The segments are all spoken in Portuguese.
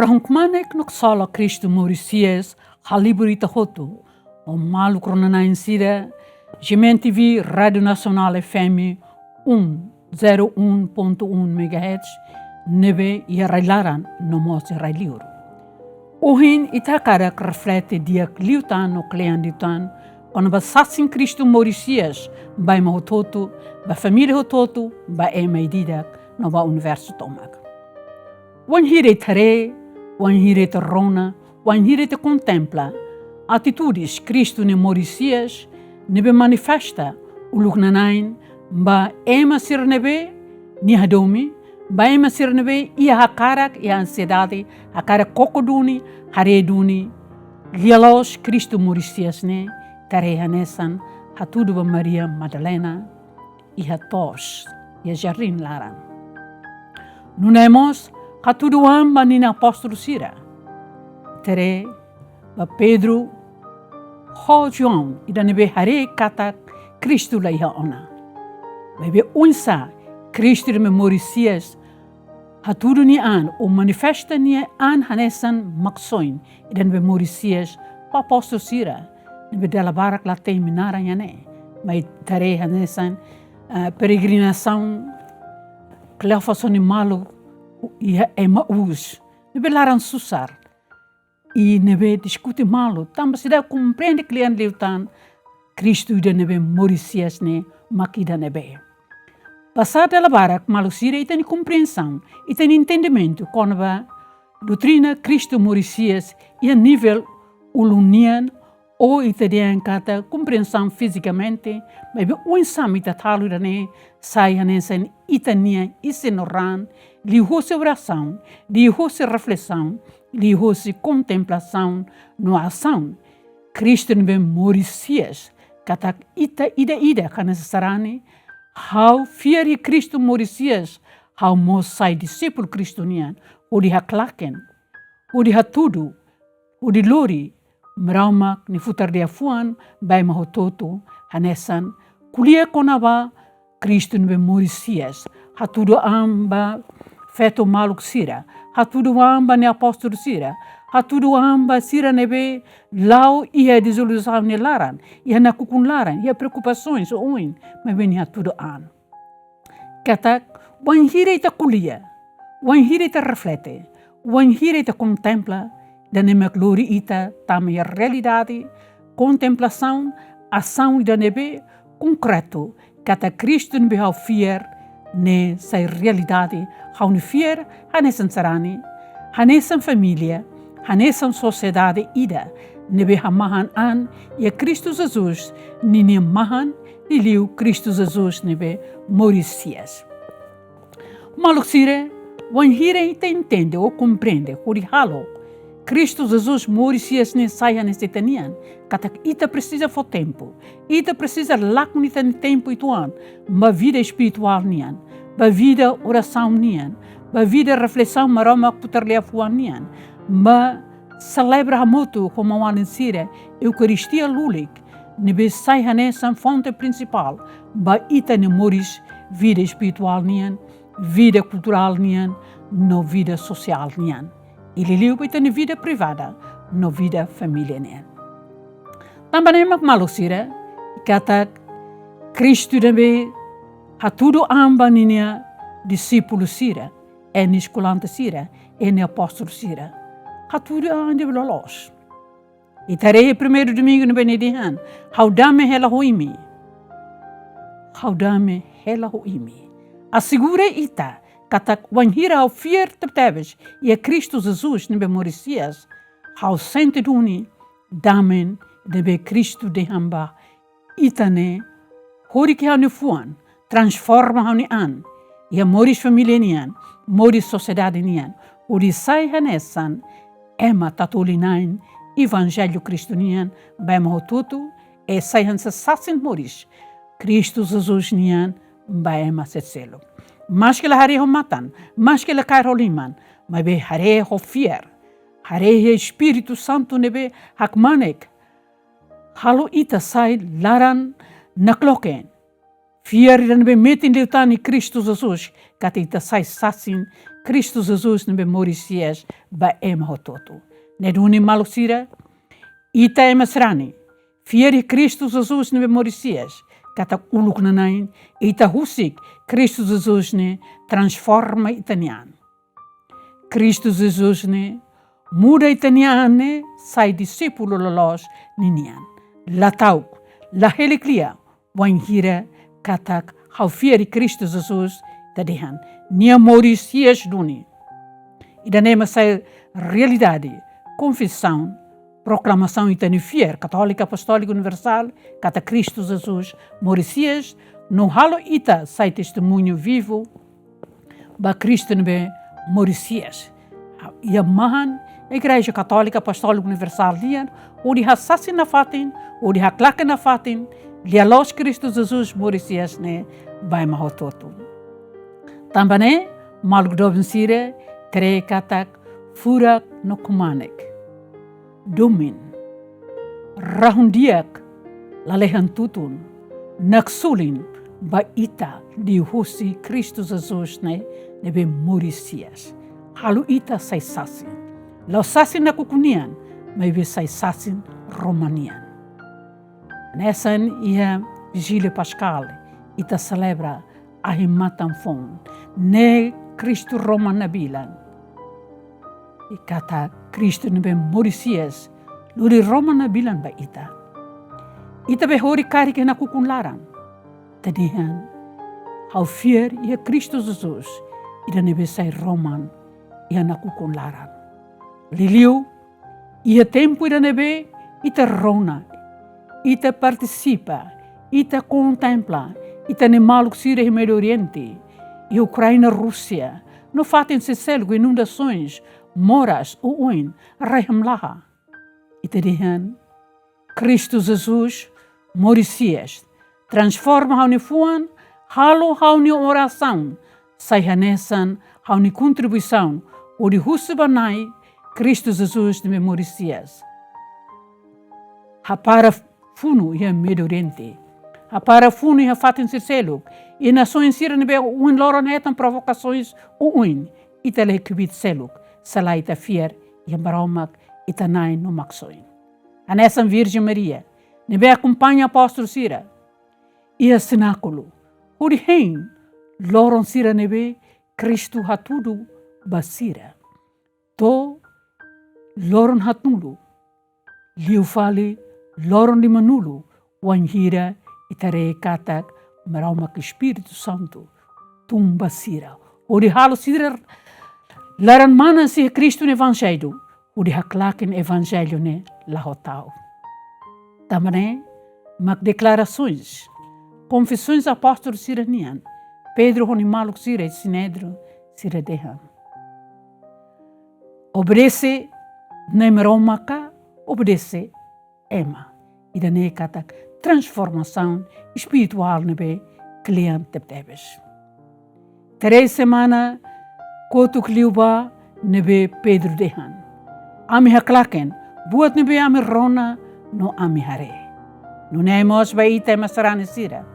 Rahungmanek nuk sala Cristo Mauritius haliburita hotu o malu kronana insira GMN-TV Rádio Nacional FM 101.1 MHz nebe ia railaran no mose railiuro. Uhin itakara reflete dia liutan o klean liutan quando basassin Cristo Mauritius by mahototu, ba família hototu, ba e maididak no ba universo tomak. Wan hire tare, wan hire te rona, wan hire te contempla atitudes Cristo ne Mauritius nebe manifesta ulugnanain ba ema sir nebe ni hadomi ba ema sir nebe ia hakarak ia ansiedade hakarak kokoduni hareduni lialos Cristo Mauritius ne tare hanesan hatudu ba Maria Madalena e hatos e jardim laran nunemos hatudu amba nina apóstolo sira tere ba Pedro ho João ida nebe hare kata Cristo la iha ona bebe unsa Cristo me Mauritius hatudu ni an o manifesta ni an hanesan maksoin ida nebe Mauritius pa apóstolo sira nebe dela barak la terminara yane mai tare hanesan peregrinação cleofassoni malu ia Emaús nebe laran susar e nebe discute malu tamba sida compreende klian liutan Cristo ida nebe Mauritius ne makida nebe passada la barak malu sira itani compreensão itani entendimento conva doutrina Cristo Mauritius ia nível ulunian ou itadian kata compreensão fisicamente mas un samita talu dane sai hanensen itania isenoran li hosse oração li hosse reflexão li hosse contemplação no ação Cristo nebe Mauritius kata ida kana sarani how fieri Cristo Mauritius how mo sai discípulo cristonian o di haklaken o di hatudu o di lori meraumak ni futar dia fuan bai mahototo hanesan kulia konaba Cristo nebe Mauritius hatudu amba feto maluk sira hatudu amba ne apóstolo sira hatudu amba sira nebe lau ia desilusão ne laran ia na kukun laran ia preocupações o uin mas bem hatudu an katak wan hire ta kulia wan hire ta reflete wan hire ta contempla da neme glória ita tama a realidade contemplação ação da nebe concreto kata Cristo nebe hau fier ne sai realidade hau ne fier hanesan sarani hanesan família hanesan sociedade ida nebe hamahan an e Cristo Jesus nini mahan liu Cristo Jesus nebe Mauritius maluksire wan hire ita entende ou compreende hori halo Cristo Jesus Mauritius ne saia neste tanian kata ita precisa fo tempo ita precisa lakunita ne tempo ituan ma vida espiritual nian ba vida oração nian ba vida reflexão marama putarlia fuan nian ma celebra hamotu como wan sira Eucaristia lulik ne be sai hanesan fonte principal ba ita ne moris vida espiritual nian vida cultural nian no vida social nian ele liu na vida privada, na vida família né. Também mak malusira kata Cristo nebe hatudu amba ninia discípulo sira, en escolante sira, en apóstolo sira. Hatudu ande belolos. E tarei primeiro domingo no Benedihan, haudame hela hoimi. Haudame hela hoimi. Assegura ita katak wanhira ao fier tebes e Cristo Jesus nebe Mauritius hau senteduni damen nebe Cristo de hamba itane hori ki hau fuan transforma hau an e Mauris família nian Mauris sociedade nian ori sai hanesan ema tatolinain evangelho cristonian bai mahotutu e sai hansa sasin Mauris Cristo Jesus nian bai ema setselo mas que la hare ho matan, mas que la cair ho liman, mas be hare ho fier, hare he Espírito Santo nebe hakmanek, halo ita sai laran nakloken, fier dan be metin liutani Cristo Jesus, kat ita sai sasin Cristo Jesus nebe Morisias ba ema hototo. Neduni malusira, ita ema srani. Fieri Cristo Jesus nebe Morisias. Kata uluk nanain, ita husik Cristo Jesus ne transforma itanian. Cristo Jesus ne muda itanian ne sai discípulo lolos ninian. Latauk, la heliklia, wanhira katak hau fieri Cristo Jesus tadihan. Nia Morisias duni. Ida nema sai realidade, confissão, proclamação itanifier, católica, apostólica, universal, kata Cristo Jesus, Morisias, no halo ita sai testemunho vivo, ba Cristo nebe Morisias. Ia mahan, Igreja Católica, Apostólica, Universal, lian, odi hassasin na fatin, odi haklaken na fatin, lia los Cristo Jesus, Morisias ne, bai mahototo. Tambane, malgdobin sire, kree katak, furak no kumanek. Domin, rahundiak, lalehan tutun, naksulin, ba ita di husi Cristo Jesus ne, nebe Morisias. Halu ita sai sasin. Lau sasin na kukunian, may be sai sasin romanian. Nesan ia vigília pascal, ita celebra a himatan fon, ne Cristo Roman nabilan. I kata Cristo nebe Morisias, luri Roman nabilan ba ita. Ita be hori kari ke na kukunlaran. Tadihan, hau fier ia Cristo Jesus, ida nebe sai Roman, ia na kukunlaran. Liliu, ia tempo ida nebe, ita rona, ita participa, ita contempla, ita ne maluk sire e Medio Oriente, e Ucrânia, Rússia, no fatem se selgo inundações, moras, uin, rahemlaha. Ita dihan, Cristo Jesus, Morisias, transforma hauni fuan, halo hauni oração, sai hanesan hauni contribuição, o de Hussebanai, Cristo Jesus de Morisias. Hapara funu ia Medio Oriente. Hapara funu ia fatin selo. E nações sira nebe un loron etan provocações uin. Ita le kubit seluk. Sala ita fier ia baromak ita nai no maxoin. Anesan Virgem Maria. Nebe acompanha apóstolo sira. Ia sináculo. Uri hein. Loron sira nebe Cristo hatudu basira. To loron hatulu, liu fali loron di manulu, wanhira itare katak maraumak Espírito Santo, tumba sira. Odi halo sira laran mana si Cristo no Evangelho, odi haklaken Evangelho ne lahotau. Também mak declarações, confissões apóstolos siranian, Pedro honimaluk sira e Sinedro sira dehan. Obedece nemeromaka, obedece ema. Ida ne katak transformação espiritual nebe cliente tebes. 3 semanas kotuk liuba nebe Pedro dehan. Ami haklaken, buat nebe ami rona no ami hare. No nemos ba ita masarane sira.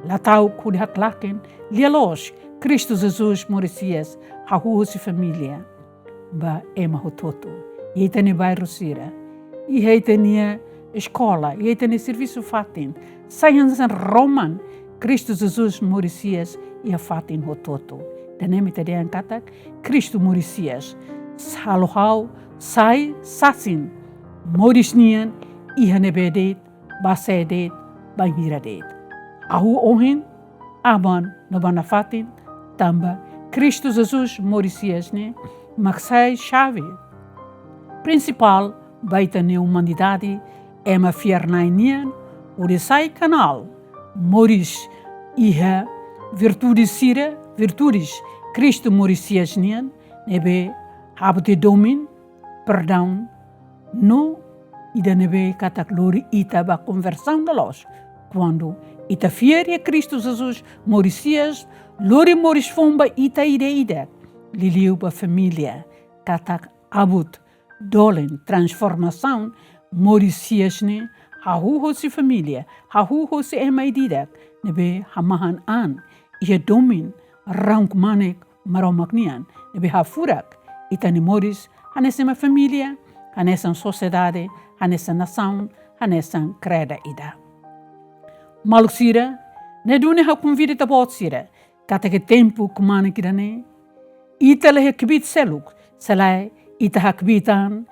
Latau kud haklaken, lielos Cristo Jesus Morisias, hahusi família. Ba ema hototo. E tene bairro sira. E tene escola. E tene serviço fatin. Saiam san Roman. Cristo Jesus Morisias e a fatin hototo. Danem itadean katak. Cristo Morisias. Salohau sai sasin. Morisnian e hanebedet. Basedet. Banhiradet. Ahu ohin. Aban no banafatin. Tamba. Cristo Jesus Morisias ne. Maksai chave principal baita ne humanidade é uma fiernainian o de sai canal moris iha virtudes sira virtudes Cristo Morisias nian nebe habte domin perdão no ida nebe katak lori ita ba conversão de los quando ita fiere Cristo Jesus Morisias lori moris fomba ita ida Liliu ba família, katak abut, dolen, transformação, Morisias ne, hahu hosi família, hahu hosi emaididak, nebe hamahan an, ia domin, rank manek, maromak nian, nebe hafurak, itani moris, hanessa família, hanessa sociedade, hanessa nação, hanessa creda ida. Maluk sira, ne dune ha convida ta bot sira, kata ke tempo kumana kirane, ita lehe kibit seluk, selai ita hakbitan,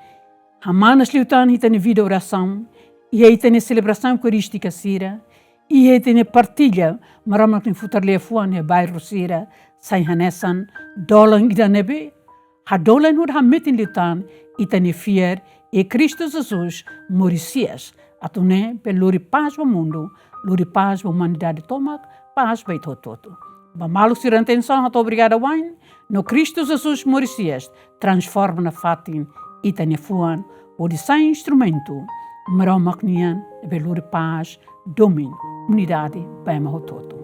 hamanas liutan itani vida oração, e itani celebração eucarística sira, e itani partilha, maromak ni futarle fuan e bairro sira, sai hanessan, dolan ida nebe, ha dolan hud ha metin liutan, itani fier, e Cristo Jesus moricias, atune pe luri paz o mundo, luri paz a humanidade tomak, paz vai todo. Ba malu sira intenção, hato obrigada wine, no Cristo Jesus moricias, transforma na fatin, itani fuan, o de sai instrumento, maromak nian, pe luri paz, domin, unidade, bem todo.